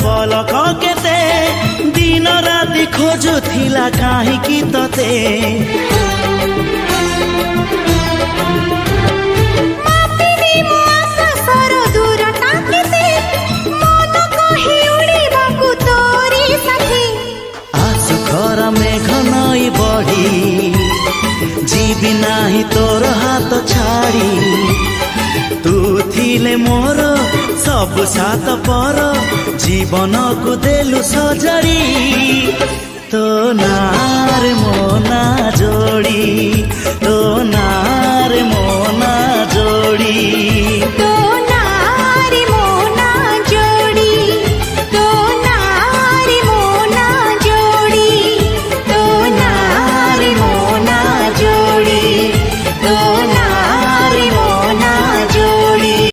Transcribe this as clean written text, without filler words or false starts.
पलक केते दिन राति खोजुथिला काहींकि तते मेघ नई बढ़ी जीवी नाही तोर हाथ छाड़ी तू थिले मोर सब सात पर जीवन को देलु सजरी तो नार मोना जोड़ी तो नार मोना जोड़ी।